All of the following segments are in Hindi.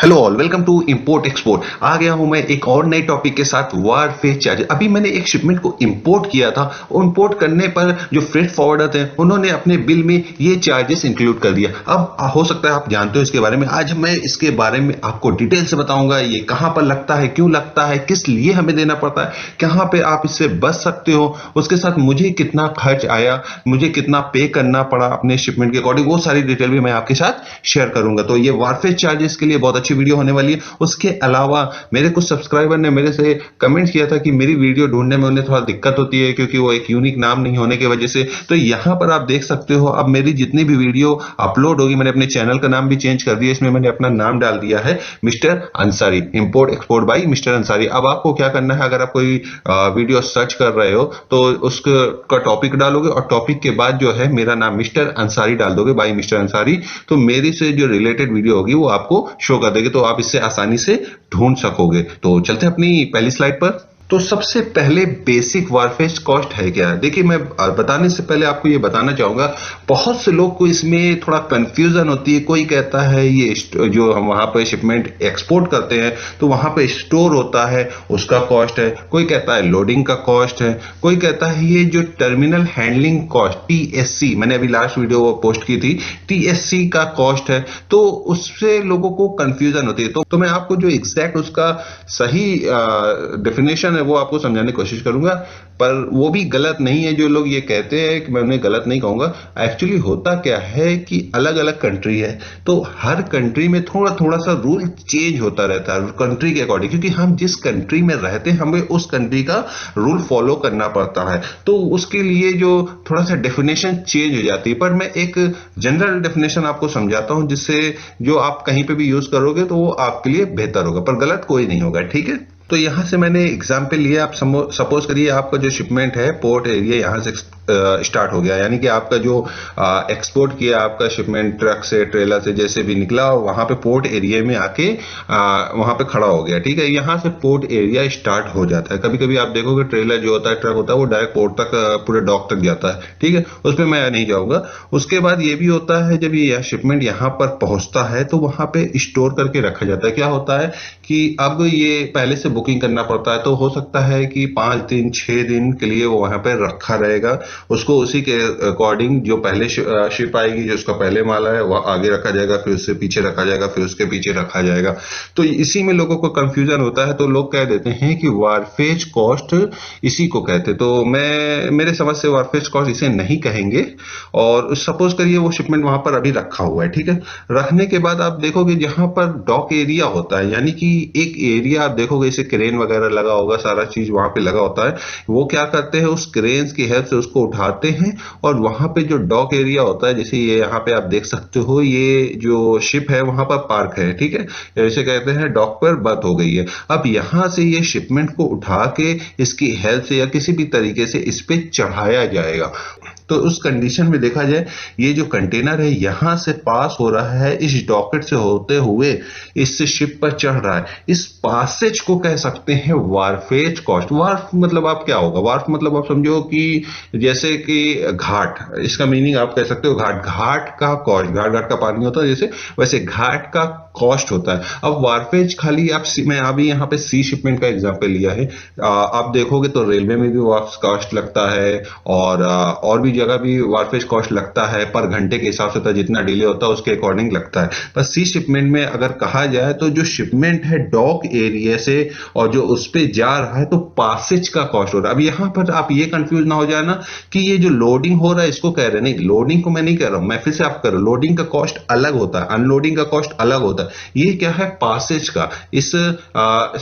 Hello all, welcome to import export. आ गया हूं मैं एक और नए टॉपिक के साथ, वारफेज चार्जेस। अभी मैंने एक शिपमेंट को इंपोर्ट किया था और इंपोर्ट करने पर जो फ्रेट फॉरवर्डर थे उन्होंने अपने बिल में ये चार्जेस इंक्लूड कर दिया। अब हो सकता है आप जानते हो इसके बारे में। आज मैं इसके बारे में आपको डिटेल से बताऊंगा, ये कहां पर लगता है, क्यों लगता है, किस लिए हमें देना पड़ता है, कहां पे आप इससे बच सकते हो, उसके साथ मुझे कितना खर्च आया, मुझे कितना पे करना पड़ा अपने शिपमेंट के अकॉर्डिंग, वो सारी डिटेल भी मैं आपके साथ शेयर करूंगा। तो ये वारफेज चार्जेस के लिए बहुत अच्छी वीडियो होने वाली है। उसके अलावा मेरे कुछ सब्सक्राइबर ने मेरे से कमेंट किया था कि मेरी वीडियो ढूंढने में उन्हें थोड़ा दिक्कत होती है क्योंकि वो एक यूनिक नाम नहीं होने की वजह से। तो यहां पर आप देख सकते हो, अब मेरी जितनी भी वीडियो अपलोड होगी, मैंने अपने चैनल का नाम भी चेंज कर दिया, इसमें मैंने अपना नाम डाल दिया है mister Ansari, import export bye mister Ansari. अब आपको क्या करना है, अगर आप कोई वीडियो सर्च कर रहे हो तो उसका टॉपिक डालोगे और टॉपिक के बाद जो है मेरा नाम मिस्टर अंसारी डाल दोगे, बाय मिस्टर अंसारी। तो मेरी से जो रिलेटेड वीडियो होगी वो आपको शो कर देगी, तो आप इससे आसानी से ढूंढ सकोगे। तो चलते हैं अपनी पहली स्लाइड पर। तो सबसे पहले बेसिक वारफेज कॉस्ट है क्या? देखिए, मैं बताने से पहले आपको ये बताना चाहूंगा, बहुत से लोग को इसमें थोड़ा कंफ्यूजन होती है। कोई कहता है ये जो हम वहां पे शिपमेंट एक्सपोर्ट करते हैं तो वहां पे स्टोर होता है उसका कॉस्ट है, कोई कहता है लोडिंग का कॉस्ट है, कोई कहता है ये जो टर्मिनल हैंडलिंग कॉस्ट टीएससी, मैंने अभी लास्ट वीडियो पोस्ट की थी, टीएससी का कॉस्ट है। तो उससे लोगों को कंफ्यूजन होती है। तो मैं आपको जो एग्जैक्ट उसका सही डेफिनेशन है वो आपको समझाने की कोशिश करूंगा, पर वो भी गलत नहीं है जो लोग ये कहते हैं कि मैं उन्हें गलत नहीं कहूंगा। एक्चुअली होता क्या है कि अलग अलग कंट्री है, तो हर कंट्री में थोड़ा थोड़ा सा रूल चेंज होता रहता है कंट्री के अकॉर्डिंग, क्योंकि हम जिस कंट्री में रहते हैं हमें उस कंट्री का रूल फॉलो करना पड़ता है। तो उसके लिए जो थोड़ा सा डेफिनेशन चेंज हो जाती है, पर मैं एक जनरल डेफिनेशन आपको समझाता हूं जिससे जो आप कहीं पे भी यूज करोगे तो वो आपके लिए बेहतर होगा, पर गलत कोई नहीं होगा। ठीक है, तो यहां से मैंने एग्जांपल लिया। आप सपोज करिए आपका जो शिपमेंट है पोर्ट एरिया यहां से स्टार्ट हो गया, यानी कि आपका जो एक्सपोर्ट किया आपका शिपमेंट ट्रक से, ट्रेलर से, जैसे भी निकला वहां पे पोर्ट एरिया में आके वहां पे खड़ा हो गया। ठीक है, यहां से पोर्ट एरिया स्टार्ट हो जाता है। कभी कभी आप देखोगे ट्रेलर जो होता है, ट्रक होता है, वो डायरेक्ट पोर्ट तक पूरे डॉक तक जाता है। ठीक है, उस पर मैं नहीं जाऊंगा। उसके बाद ये भी होता है, जब ये शिपमेंट यहां पर पहुंचता है तो वहां पे स्टोर करके रखा जाता है। क्या होता है कि अब ये पहले से बुकिंग करना पड़ता है, तो हो सकता है कि 5 दिन 6 दिन के लिए वो वहां पे रखा रहेगा। उसको उसी के अकॉर्डिंग जो पहले शिप आएगी, जो उसका पहले माल है वो आगे रखा जाएगा, फिर उससे पीछे रखा जाएगा, फिर उसके पीछे रखा जाएगा। तो इसी में लोगों को कंफ्यूजन होता है, तो लोग कह देते हैं कि वारफेज कॉस्ट इसी को कहते। तो मैं मेरे समझ से वारफेज कॉस्ट इसे नहीं कहेंगे। और सपोज करिए वो शिपमेंट वहां पर अभी रखा हुआ है। ठीक है, रखने के बाद आप देखोगे जहां पर डॉक एरिया होता है, यानी कि एक एरिया आप देखोगे इसे क्रेन वगैरह लगा होगा, सारा चीज वहां पे लगा होता है। वो क्या करते हैं, उस क्रेन की हेल्प से उसको उठाते हैं और वहां पे जो डॉक एरिया होता है, जैसे ये यहाँ पे आप देख सकते हो, ये जो शिप है वहां पर पार्क है। ठीक है, जैसे कहते हैं डॉक पर बंद हो गई है। अब यहां से ये शिपमेंट को उठा के इसकी हेल्प से या किसी भी तरीके से इस पे चढ़ाया जाएगा। तो उस कंडीशन में देखा जाए, ये जो कंटेनर है यहां से पास हो रहा है, इस डॉकेट से होते हुए इस शिप पर चढ़ रहा है, इस पासेज को कह सकते हैं वारफेज कॉस्ट। वार्फ मतलब आप क्या होगा, वार्फ मतलब आप समझो कि जैसे कि घाट, इसका मीनिंग आप कह सकते हो घाट, घाट का कॉस्ट, घाट घाट का पानी होता है जैसे, वैसे घाट का कॉस्ट होता है। अब वारफेज खाली आप मैं अभी यहाँ पे सी शिपमेंट का एग्जांपल लिया है, आप देखोगे तो रेलवे में भी वार्फ कॉस्ट लगता है और भी जगह भी वारफेज कॉस्ट लगता है, पर घंटे के हिसाब से होता है, जितना डिले होता है उसके अकॉर्डिंग लगता है। पर सी शिपमेंट में अगर कहा जाए तो जो शिपमेंट है डॉक एरिया से और जो उस पे जा रहा है, तो पासेज का कॉस्ट हो रहा है। अब यहां पर आप ये कंफ्यूज ना हो जाए ना कि ये जो लोडिंग हो रहा है इसको कह रहे हैं, नहीं, लोडिंग को मैं नहीं कह रहा हूं, मैं फिर से आप करो, लोडिंग का कॉस्ट अलग होता है, अनलोडिंग का कॉस्ट अलग होता है। ये क्या है, पासेज का, इस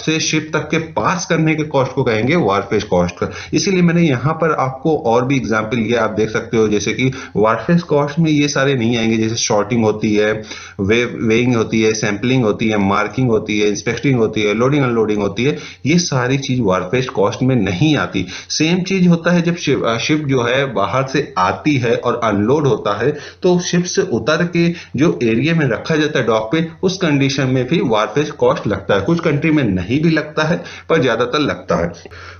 से शिप तक के पास करने के कॉस्ट को कहेंगे वारफेज कॉस्ट का। इसीलिए मैंने यहां पर आपको और भी एग्जांपल लिया, आप देख सकते हो, जैसे कि वारफेज कॉस्ट में ये सारे नहीं आएंगे, जैसे शॉर्टिंग होती है, वेइंग होती है, सैंपलिंग होती है, मार्किंग होती है, इंस्पेक्टिंग होती है, लोडिंग अनलोडिंग होती है, ये सारी चीज वारफेज कॉस्ट में नहीं आती। सेम चीज होता है जब शिप जो है बाहर से आती है और अनलोड होता है, तो शिप से उतर के जो एरिया में रखा जाता है डॉक पे, उस कंडीशन में भी वारफेज कॉस्ट लगता है। कुछ कंट्री में नहीं भी लगता है पर ज्यादातर लगता है।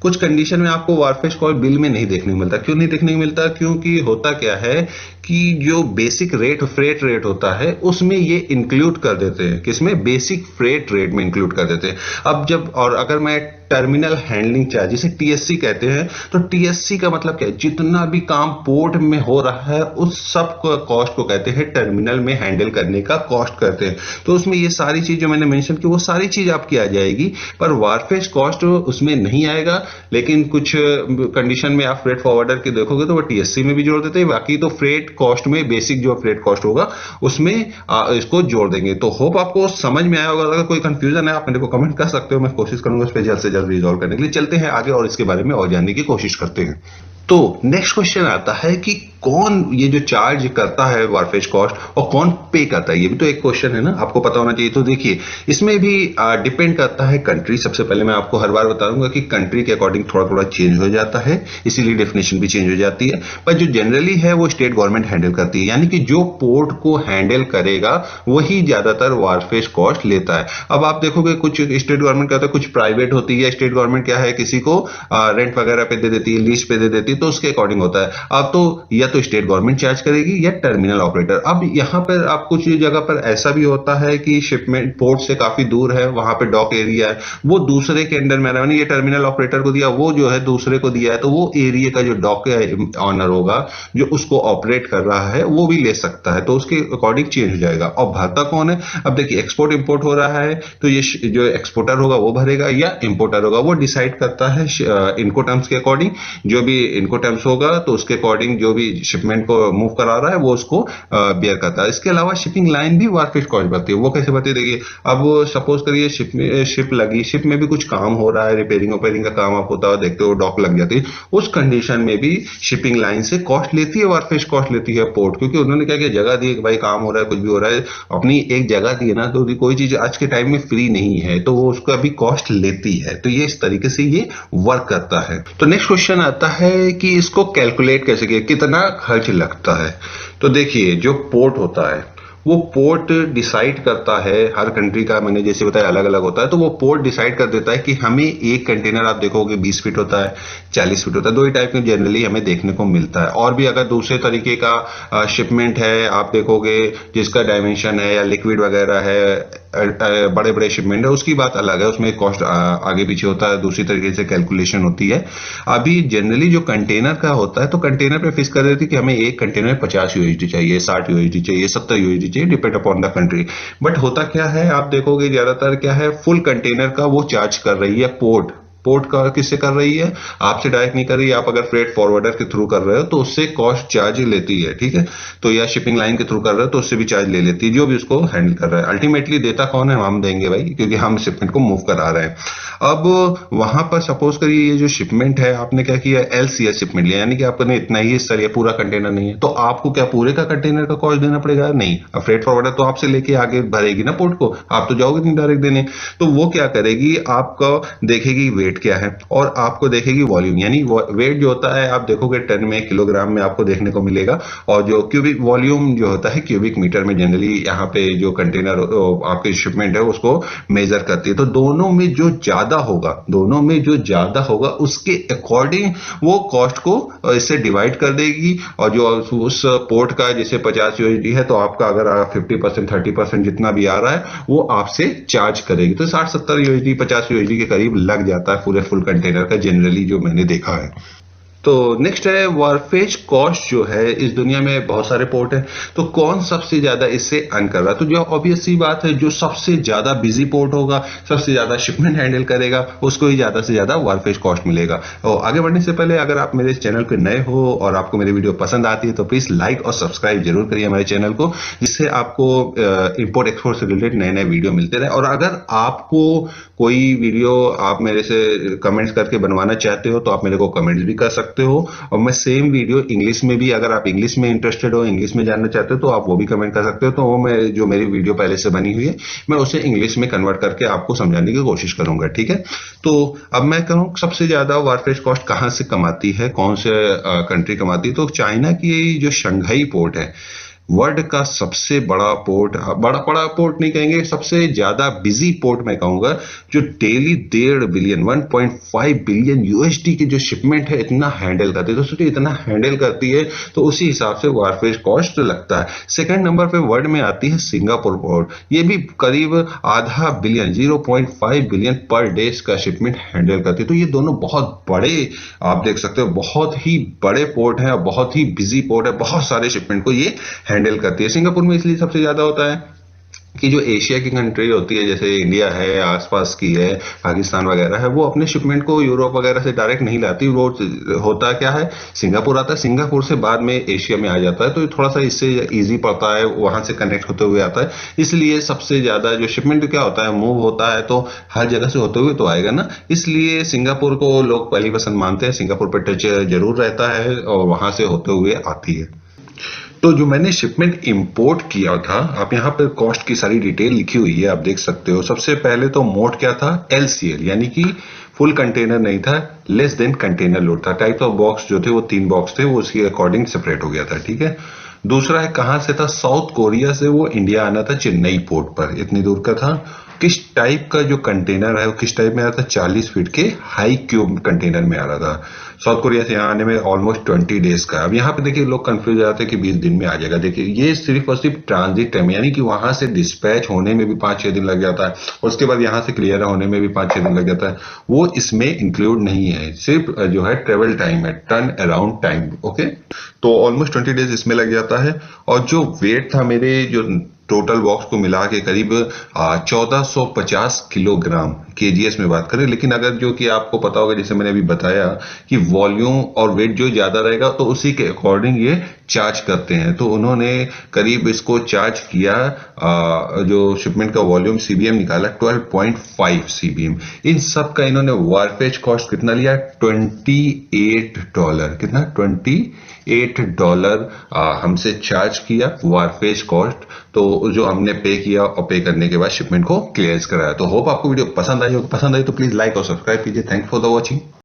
कुछ कंडीशन में आपको वारफेज कॉस्ट बिल में नहीं देखने को मिलता। क्यों नहीं देखने को मिलता? क्योंकि होता क्या है कि जो बेसिक रेट फ्रेट रेट होता है उसमें ये इंक्लूड कर देते हैं। किसमें? बेसिक फ्रेट रेट में इंक्लूड कर देते हैं। अब जब और अगर मैं टर्मिनल हैंडलिंग चार्ज जिसे टीएससी कहते हैं, तो टीएससी का मतलब क्या है? जितना भी काम पोर्ट में हो रहा है उस सब कॉस्ट को कहते हैं टर्मिनल में हैंडल करने का कॉस्ट करते हैं। तो उसमें ये सारी चीज जो मैंने मेंशन की वो सारी चीज आपकी आ जाएगी, पर वारफेज कॉस्ट उसमें नहीं आएगा। लेकिन कुछ कंडीशन में आप फ्रेट फॉरवर्डर के देखोगे तो वो टीएससी में भी जोड़ देते हैं, बाकी तो फ्रेट कॉस्ट में बेसिक जो फ्रेट कॉस्ट होगा उसमें इसको जोड़ देंगे। तो होप आपको समझ में आया होगा। अगर कोई कंफ्यूजन है आप मेरे को कमेंट कर सकते हो, मैं कोशिश करूंगा उस पर जल्द से जल्द रिजॉल्व करने के लिए। चलते हैं आगे और इसके बारे में और जानने की कोशिश करते हैं। तो नेक्स्ट क्वेश्चन आता है कि कौन ये जो चार्ज करता है वारफेज कॉस्ट और कौन पे करता है, ये भी तो एक क्वेश्चन है ना, आपको पता होना चाहिए। तो देखिए इसमें भी डिपेंड करता है कंट्री। सबसे पहले मैं आपको हर बार बताऊंगा कि कंट्री के अकॉर्डिंग थोड़ा थोड़ा चेंज हो जाता है, इसीलिए डेफिनेशन भी चेंज हो जाती है। पर जो जनरली है वो स्टेट गवर्नमेंट हैंडल करती है, यानी कि जो पोर्ट को हैंडल करेगा वही ज्यादातर वारफेज कॉस्ट लेता है। अब आप देखोगे कुछ स्टेट गवर्नमेंट करता है, कुछ प्राइवेट होती है। स्टेट गवर्नमेंट क्या है, किसी को रेंट वगैरह पे दे देती है, लीज पे दे देती है, तो उसके अकॉर्डिंग होता है। अब तो या तो स्टेट गवर्नमेंट चार्ज करेगी या टर्मिनल ऑपरेटर। अब यहां पर आप कुछ जगह पर ऐसा भी होता है कि शिपमेंट पोर्ट से काफी दूर है, वहां पे डॉक एरिया है, वो दूसरे के अंडर में ये टर्मिनल ऑपरेटर को दिया, वो जो है दूसरे को दिया है, तो वो एरिया का जो डॉक ऑनर होगा जो उसको ऑपरेट कर रहा है वो भी ले सकता है, तो उसके अकॉर्डिंग चेंज हो जाएगा। और भरता कौन है? अब देखिए एक्सपोर्ट इंपोर्ट हो रहा है तो ये जो एक्सपोर्टर होगा वो भरेगा या इंपोर्टर होगा, वो डिसाइड करता है इनको टर्म्स के अकॉर्डिंग। जो भी इनको टर्म्स होगा तो उसके अकॉर्डिंग जो भी शिपमेंट को मूव करा रहा है वो उसको बियर करता है। इसके अलावा शिपिंग लाइन भी वारफेज कॉस्ट बढ़ती है। वो कैसे बढ़ती है? देखिए अब सपोज करिए शिप लगी, शिप में भी कुछ काम हो रहा है, रिपेयरिंग ओपेयरिंग का काम आप होता है, देखते हो डॉक लग जाती है, उस कंडीशन में भी शिपिंग लाइन से कॉस्ट लेती है, वारफेज कॉस्ट लेती है पोर्ट, क्योंकि उन्होंने क्या किया, जगह दी कि भाई काम हो रहा है, कुछ भी हो रहा है, अपनी एक जगह दी है ना, तो कोई चीज आज के टाइम में फ्री नहीं है, तो वो उसका भी कॉस्ट लेती है। तो ये इस तरीके से ये वर्क करता है। तो नेक्स्ट क्वेश्चन आता है कि इसको कैलकुलेट कैसे किया, कितना खर्च लगता है। तो देखिए जो पोर्ट होता है वो पोर्ट डिसाइड करता है, हर कंट्री का मैंने जैसे बताया अलग अलग होता है, तो वो पोर्ट डिसाइड कर देता है कि हमें एक कंटेनर आप देखोगे 20 फीट होता है, 40 फीट होता है, दो ही टाइप में जनरली हमें देखने को मिलता है। और भी अगर दूसरे तरीके का शिपमेंट है आप देखोगे जिसका डायमेंशन है या लिक्विड वगैरह है, बड़े बड़े शिपमेंट है, उसकी बात अलग है, उसमें कॉस्ट आगे पीछे होता है, दूसरी तरीके से कैलकुलेशन होती है। अभी जनरली जो कंटेनर का होता है तो कंटेनर पे फिक्स कर देती है कि हमें एक कंटेनर 50 यूएसडी चाहिए, 60 यूएसडी चाहिए, 70 यूएसडी चाहिए, depend upon the country. But होता क्या है, आप देखोगे ज्यादातर क्या है, फुल कंटेनर का वो चार्ज कर रही है पोर्ट। पोर्ट का किससे कर रही है? आपसे डायरेक्ट नहीं कर रही है। आप अगर फ्रेट फॉरवर्डर के थ्रू कर रहे हो तो उससे कॉस्ट चार्ज लेती है, ठीक है। तो या शिपिंग लाइन के थ्रू कर रहे हो तो उससे भी चार्ज ले लेती है, जो भी उसको हैंडल कर रहा है। अल्टीमेटली देता कौन है? हम देंगे भाई, क्योंकि हम शिपमेंट को मूव करा रहे हैं। अब वहां पर सपोज करिए ये जो शिपमेंट है आपने क्या किया, एलसीएस शिपमेंट लिया, यानी कि आपने इतना ही हिस्सा लिया, पूरा कंटेनर नहीं है, तो आपको क्या पूरे का कंटेनर का कॉस्ट देना पड़ेगा? नहीं। अब फ्रेट फॉरवर्डर तो आपसे लेके आगे भरेगी ना पोर्ट को, आप तो जाओगे नहीं डायरेक्ट देने। तो वो क्या करेगी, आपका देखेगी वेट क्या है और आपको देखेगी वॉल्यूम, यानी वेट जो होता है आप देखोगे टन में, किलोग्राम में आपको देखने को मिलेगा, और जो क्यूबिक वॉल्यूम जो होता है क्यूबिक मीटर में जनरली यहाँ पे जो कंटेनर आपके शिपमेंट है उसको मेजर करती है। तो दोनों में जो ज्यादा होगा उसके अकॉर्डिंग वो कॉस्ट को इससे डिवाइड कर देगी, और जो उस पोर्ट का जैसे 50 यूएसडी है तो आपका अगर 50% 30% जितना भी आ रहा है वो आपसे चार्ज करेगी। तो 60-70 यूएसडी 50 यूएसडी के करीब लग जाता है पूरे फुल कंटेनर का, जनरली जो मैंने देखा है। तो नेक्स्ट है वारफेज कॉस्ट जो है, इस दुनिया में बहुत सारे पोर्ट हैं, तो कौन सबसे ज्यादा इससे अर्न कर रहा है? तो जो ऑब्वियस सी बात है, जो सबसे ज्यादा बिजी पोर्ट होगा, सबसे ज्यादा शिपमेंट हैंडल करेगा, उसको ही ज्यादा से ज्यादा वारफेज कॉस्ट मिलेगा। और आगे बढ़ने से पहले अगर आप मेरे चैनल पे नए हो और आपको मेरी वीडियो पसंद आती है तो प्लीज लाइक और सब्सक्राइब जरूर करिए हमारे चैनल को, जिससे आपको इंपोर्ट एक्सपोर्ट से रिलेटेड नए नए वीडियो मिलते रहे। और अगर आपको कोई वीडियो आप मेरे से कमेंट्स करके बनवाना चाहते हो तो आप मेरे को कमेंट्स भी कर सकते हो, और मैं सेम वीडियो इंग्लिश में भी, अगर आप इंग्लिश में इंटरेस्टेड हो, इंग्लिश में जानना चाहते हो तो आप वो भी कमेंट कर सकते हो। तो वो मैं जो मेरी वीडियो पहले से बनी हुई है मैं उसे इंग्लिश में कन्वर्ट करके आपको समझाने की कोशिश करूंगा, ठीक है। तो अब मैं कहूँ सबसे ज्यादा वारफेज कॉस्ट कहां से कमाती है, कौन से कंट्री कमाती है? तो चाइना की जो शंघाई पोर्ट है वर्ल्ड का सबसे बड़ा पोर्ट, बड़ा बड़ा पोर्ट नहीं कहेंगे, सबसे ज्यादा बिजी पोर्ट मैं कहूंगा, जो डेली 1.5 बिलियन 1.5 बिलियन यूएसडी की जो शिपमेंट है इतना हैंडल करती है। तो सोचिए इतना हैंडल करती है तो उसी हिसाब से वारफेज कॉस्ट लगता है। सेकंड नंबर पे वर्ल्ड में आती है सिंगापुर पोर्ट, ये भी करीब आधा बिलियन 0.5 बिलियन पर डे का शिपमेंट हैंडल करती है। तो ये दोनों बहुत बड़े, आप देख सकते हो बहुत ही बड़े पोर्ट हैं, बहुत ही बिजी पोर्ट है, बहुत सारे शिपमेंट को ये हैंडल करती है। सिंगापुर में इसलिए सबसे ज्यादा होता है कि जो एशिया की कंट्री होती है, जैसे इंडिया है, आसपास की है, पाकिस्तान वगैरह है, वो अपने शिपमेंट को यूरोप वगैरह से डायरेक्ट नहीं लाती। वो होता क्या है, सिंगापुर आता है, सिंगापुर से बाद में एशिया में आ जाता है, तो थोड़ा सा इससे इजी पड़ता है, वहां से कनेक्ट होते हुए आता है। इसलिए सबसे ज्यादा जो शिपमेंट क्या होता है, मूव होता है तो हर जगह से होते हुए तो आएगा ना, इसलिए सिंगापुर को लोग पहली पसंद मानते हैं। सिंगापुर पर टच जरूर रहता है और वहां से होते हुए आती है। तो जो मैंने शिपमेंट इंपोर्ट किया था, आप यहाँ पर कॉस्ट की सारी डिटेल लिखी हुई है, आप देख सकते हो। सबसे पहले तो मोड क्या था, एलसीएल, यानी कि फुल कंटेनर नहीं था, लेस देन कंटेनर लोड था। टाइप ऑफ बॉक्स जो थे वो 3 बॉक्स थे, वो उसके अकॉर्डिंग सेपरेट हो गया था, ठीक है। दूसरा है कहां से था, साउथ कोरिया से वो इंडिया आना था, चेन्नई पोर्ट पर, इतनी दूर का था। किस टाइप का जो कंटेनर है वो किस टाइप में आ रहा था, 40 फीट के हाई क्यूब कंटेनर में आ रहा था। साउथ कोरिया से यहाँ आने में ऑलमोस्ट 20 डेज का। अब यहाँ पे देखिए लोग कंफ्यूज हो जाते हैं कि 20 दिन में आ जाएगा। देखिए ये सिर्फ और सिर्फ ट्रांजिट टाइम, यानी कि वहां से डिस्पैच होने में भी 5-6 दिन लग जाता है, उसके बाद यहाँ से क्लियर होने में भी 5-6 दिन लग जाता है, वो इसमें इंक्लूड नहीं है। सिर्फ जो है ट्रेवल टाइम है, टर्न अराउंड टाइम, ओके। तो ऑलमोस्ट 20 डेज इसमें लग जाता है। और जो वेट था मेरे, जो टोटल बॉक्स को मिला के करीब 1450 किलोग्राम, केजीएस में बात करें। लेकिन अगर जो कि आपको पता होगा, जैसे मैंने अभी बताया कि वॉल्यूम और वेट जो ज्यादा रहेगा तो उसी के अकॉर्डिंग ये चार्ज करते हैं। तो उन्होंने करीब इसको चार्ज किया, जो शिपमेंट का वॉल्यूम सीबीएम निकाला 12.5 सीबीएम। इन सब का इन्होंने वारफेज कॉस्ट कितना लिया, $28। कितना, $28 हमसे चार्ज किया वारफेज कॉस्ट। तो जो हमने पे किया और पे करने के बाद शिपमेंट को क्लियर कराया। तो होप आपको वीडियो पसंद आई हो, पसंद आई तो प्लीज लाइक और सब्सक्राइब कीजिए। Thanks for the watching.